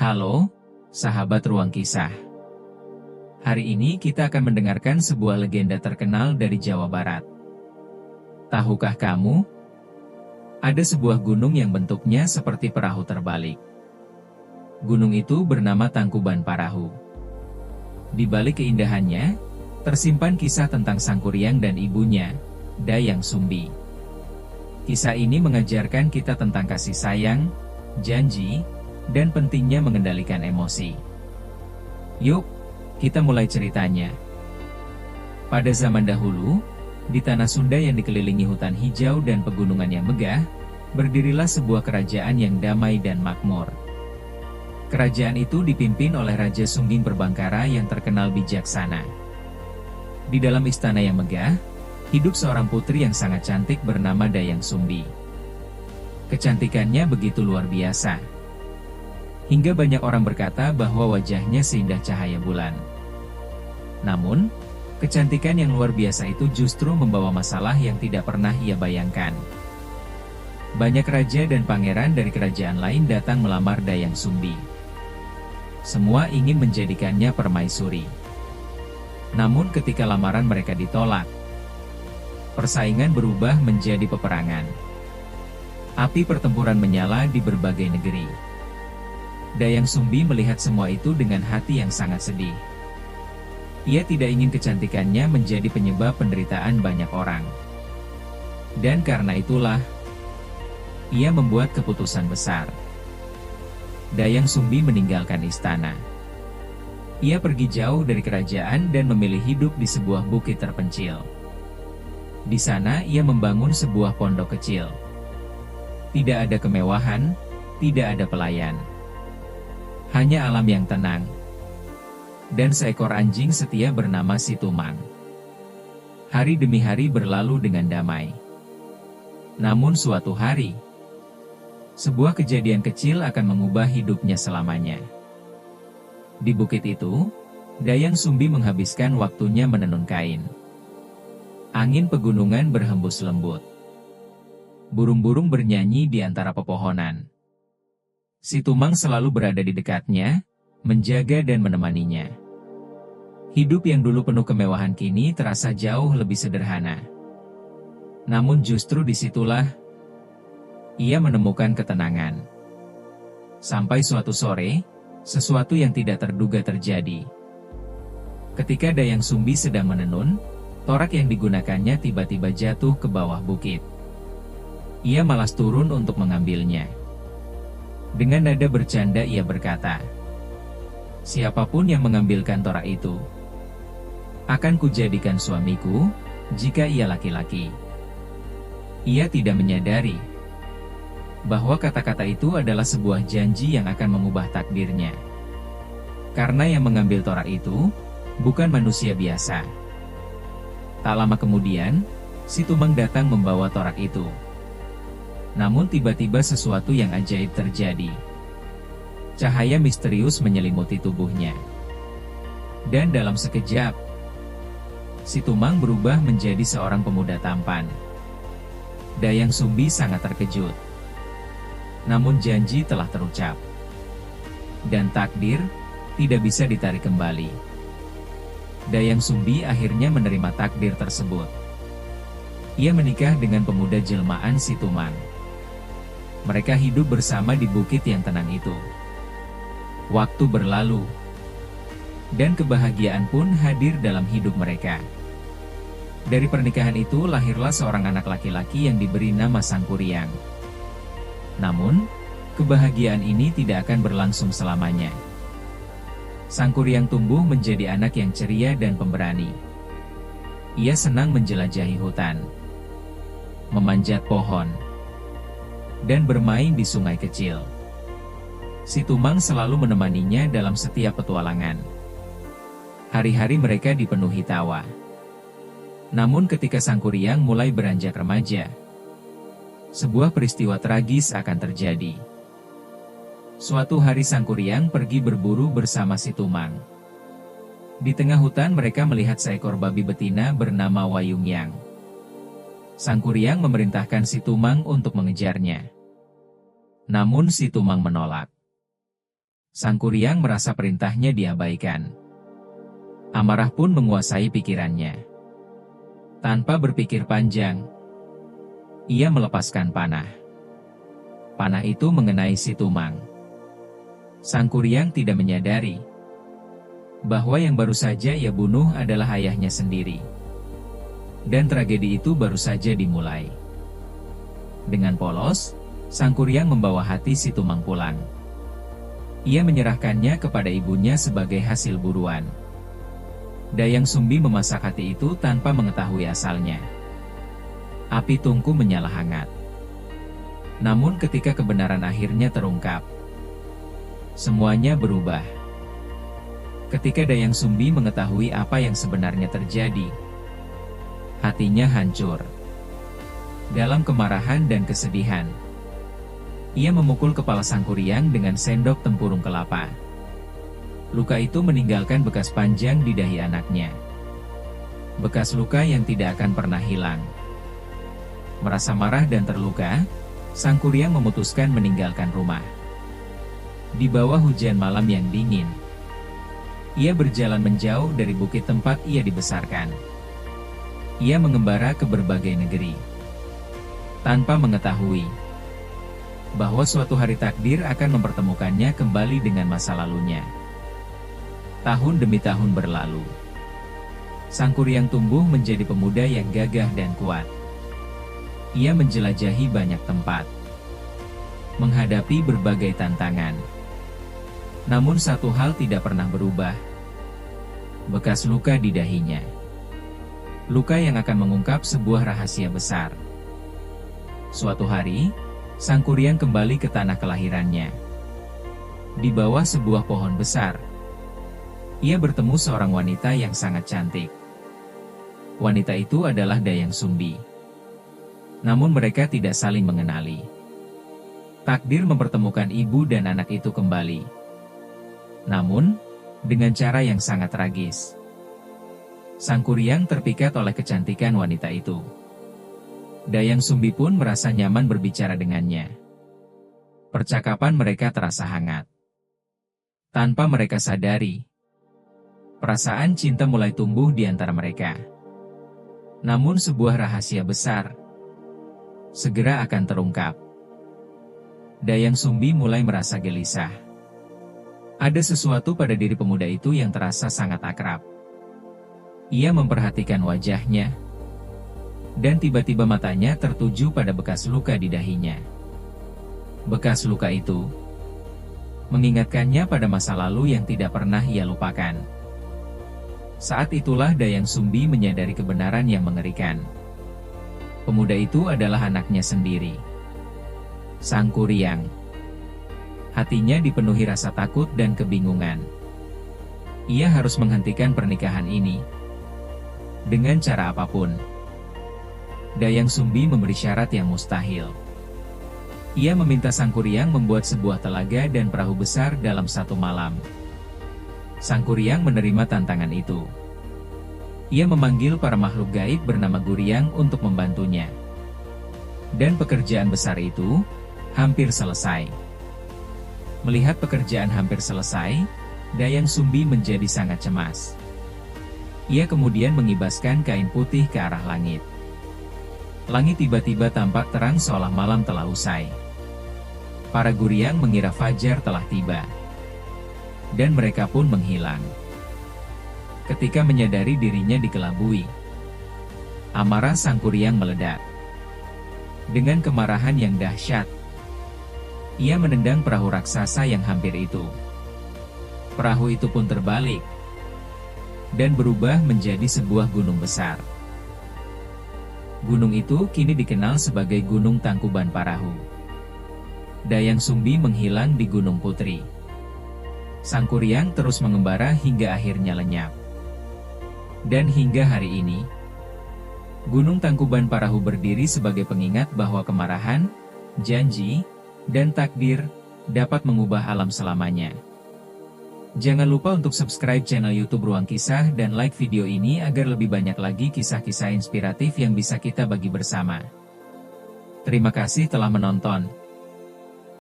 Halo, sahabat Ruang Kisah. Hari ini kita akan mendengarkan sebuah legenda terkenal dari Jawa Barat. Tahukah kamu? Ada sebuah gunung yang bentuknya seperti perahu terbalik. Gunung itu bernama Tangkuban Parahu. Di balik keindahannya, tersimpan kisah tentang Sangkuriang dan ibunya, Dayang Sumbi. Kisah ini mengajarkan kita tentang kasih sayang, janji, dan pentingnya mengendalikan emosi. Yuk, kita mulai ceritanya. Pada zaman dahulu, di tanah Sunda yang dikelilingi hutan hijau dan pegunungan yang megah, berdirilah sebuah kerajaan yang damai dan makmur. Kerajaan itu dipimpin oleh Raja Sungging Perbangkara yang terkenal bijaksana. Di dalam istana yang megah, hidup seorang putri yang sangat cantik bernama Dayang Sumbi. Kecantikannya begitu luar biasa, hingga banyak orang berkata bahwa wajahnya seindah cahaya bulan. Namun, kecantikan yang luar biasa itu justru membawa masalah yang tidak pernah ia bayangkan. Banyak raja dan pangeran dari kerajaan lain datang melamar Dayang Sumbi. Semua ingin menjadikannya permaisuri. Namun ketika lamaran mereka ditolak, persaingan berubah menjadi peperangan. Api pertempuran menyala di berbagai negeri. Dayang Sumbi melihat semua itu dengan hati yang sangat sedih. Ia tidak ingin kecantikannya menjadi penyebab penderitaan banyak orang. Dan karena itulah, ia membuat keputusan besar. Dayang Sumbi meninggalkan istana. Ia pergi jauh dari kerajaan dan memilih hidup di sebuah bukit terpencil. Di sana ia membangun sebuah pondok kecil. Tidak ada kemewahan, tidak ada pelayan. Hanya alam yang tenang. Dan seekor anjing setia bernama Situmang. Hari demi hari berlalu dengan damai. Namun suatu hari, sebuah kejadian kecil akan mengubah hidupnya selamanya. Di bukit itu, Dayang Sumbi menghabiskan waktunya menenun kain. Angin pegunungan berhembus lembut. Burung-burung bernyanyi di antara pepohonan. Situmang selalu berada di dekatnya, menjaga dan menemaninya. Hidup yang dulu penuh kemewahan kini terasa jauh lebih sederhana. Namun justru disitulah, ia menemukan ketenangan. Sampai suatu sore, sesuatu yang tidak terduga terjadi. Ketika Dayang Sumbi sedang menenun, torak yang digunakannya tiba-tiba jatuh ke bawah bukit. Ia malas turun untuk mengambilnya. Dengan nada bercanda ia berkata, "Siapapun yang mengambilkan torak itu, akan kujadikan suamiku, jika ia laki-laki." Ia tidak menyadari bahwa kata-kata itu adalah sebuah janji yang akan mengubah takdirnya. Karena yang mengambil torak itu, bukan manusia biasa. Tak lama kemudian, Situmang datang membawa torak itu. Namun tiba-tiba sesuatu yang ajaib terjadi. Cahaya misterius menyelimuti tubuhnya. Dan dalam sekejap, Situmang berubah menjadi seorang pemuda tampan. Dayang Sumbi sangat terkejut. Namun janji telah terucap. Dan takdir, tidak bisa ditarik kembali. Dayang Sumbi akhirnya menerima takdir tersebut. Ia menikah dengan pemuda jelmaan Situmang. Mereka hidup bersama di bukit yang tenang itu. Waktu berlalu, dan kebahagiaan pun hadir dalam hidup mereka. Dari pernikahan itu lahirlah seorang anak laki-laki yang diberi nama Sangkuriang. Namun, kebahagiaan ini tidak akan berlangsung selamanya. Sangkuriang tumbuh menjadi anak yang ceria dan pemberani. Ia senang menjelajahi hutan, memanjat pohon, dan bermain di sungai kecil. Situmang selalu menemaninya dalam setiap petualangan. Hari-hari mereka dipenuhi tawa. Namun ketika Sangkuriang mulai beranjak remaja, sebuah peristiwa tragis akan terjadi. Suatu hari Sangkuriang pergi berburu bersama Situmang. Di tengah hutan mereka melihat seekor babi betina bernama Wayungyang. Sangkuriang memerintahkan Situmang untuk mengejarnya. Namun Situmang menolak. Sang Kuryang merasa perintahnya diabaikan. Amarah pun menguasai pikirannya. Tanpa berpikir panjang, ia melepaskan panah. Panah itu mengenai si Tumang. Sang Kuryang tidak menyadari bahwa yang baru saja ia bunuh adalah ayahnya sendiri. Dan tragedi itu baru saja dimulai. Dengan polos, Sang Kuryang membawa hati si Tumang pulang. Ia menyerahkannya kepada ibunya sebagai hasil buruan. Dayang Sumbi memasak hati itu tanpa mengetahui asalnya. Api tungku menyala hangat. Namun ketika kebenaran akhirnya terungkap, semuanya berubah. Ketika Dayang Sumbi mengetahui apa yang sebenarnya terjadi, hatinya hancur. Dalam kemarahan dan kesedihan, ia memukul kepala Sang Kuryang dengan sendok tempurung kelapa. Luka itu meninggalkan bekas panjang di dahi anaknya. Bekas luka yang tidak akan pernah hilang. Merasa marah dan terluka, Sang Kuryang memutuskan meninggalkan rumah. Di bawah hujan malam yang dingin, ia berjalan menjauh dari bukit tempat ia dibesarkan. Ia mengembara ke berbagai negeri, tanpa mengetahui bahwa suatu hari takdir akan mempertemukannya kembali dengan masa lalunya. Tahun demi tahun berlalu. Sang Kuryang tumbuh menjadi pemuda yang gagah dan kuat. Ia menjelajahi banyak tempat, menghadapi berbagai tantangan. Namun satu hal tidak pernah berubah. Bekas luka di dahinya. Luka yang akan mengungkap sebuah rahasia besar. Suatu hari, Sang Kuryang kembali ke tanah kelahirannya. Di bawah sebuah pohon besar, ia bertemu seorang wanita yang sangat cantik. Wanita itu adalah Dayang Sumbi. Namun mereka tidak saling mengenali. Takdir mempertemukan ibu dan anak itu kembali. Namun, dengan cara yang sangat tragis. Sang Kuryang terpikat oleh kecantikan wanita itu. Dayang Sumbi pun merasa nyaman berbicara dengannya. Percakapan mereka terasa hangat. Tanpa mereka sadari, perasaan cinta mulai tumbuh di antara mereka. Namun sebuah rahasia besar segera akan terungkap. Dayang Sumbi mulai merasa gelisah. Ada sesuatu pada diri pemuda itu yang terasa sangat akrab. Ia memperhatikan wajahnya, dan tiba-tiba matanya tertuju pada bekas luka di dahinya. Bekas luka itu mengingatkannya pada masa lalu yang tidak pernah ia lupakan. Saat itulah Dayang Sumbi menyadari kebenaran yang mengerikan. Pemuda itu adalah anaknya sendiri, Sang Kuryang. Hatinya dipenuhi rasa takut dan kebingungan. Ia harus menghentikan pernikahan ini dengan cara apapun. Dayang Sumbi memberi syarat yang mustahil. Ia meminta Sang Kuryang membuat sebuah telaga dan perahu besar dalam satu malam. Sang Kuryang menerima tantangan itu. Ia memanggil para makhluk gaib bernama Guryang untuk membantunya. Dan pekerjaan besar itu hampir selesai. Melihat pekerjaan hampir selesai, Dayang Sumbi menjadi sangat cemas. Ia kemudian mengibaskan kain putih ke arah langit. Langit tiba-tiba tampak terang seolah malam telah usai. Para Guryang mengira fajar telah tiba. Dan mereka pun menghilang. Ketika menyadari dirinya dikelabui, amarah Sang Kuryang meledak. Dengan kemarahan yang dahsyat, ia menendang perahu raksasa yang hampir itu. Perahu itu pun terbalik dan berubah menjadi sebuah gunung besar. Gunung itu kini dikenal sebagai Gunung Tangkuban Parahu. Dayang Sumbi menghilang di Gunung Putri. Sang Kuryang terus mengembara hingga akhirnya lenyap. Dan hingga hari ini, Gunung Tangkuban Parahu berdiri sebagai pengingat bahwa kemarahan, janji, dan takdir dapat mengubah alam selamanya. Jangan lupa untuk subscribe channel YouTube Ruang Kisah dan like video ini agar lebih banyak lagi kisah-kisah inspiratif yang bisa kita bagi bersama. Terima kasih telah menonton.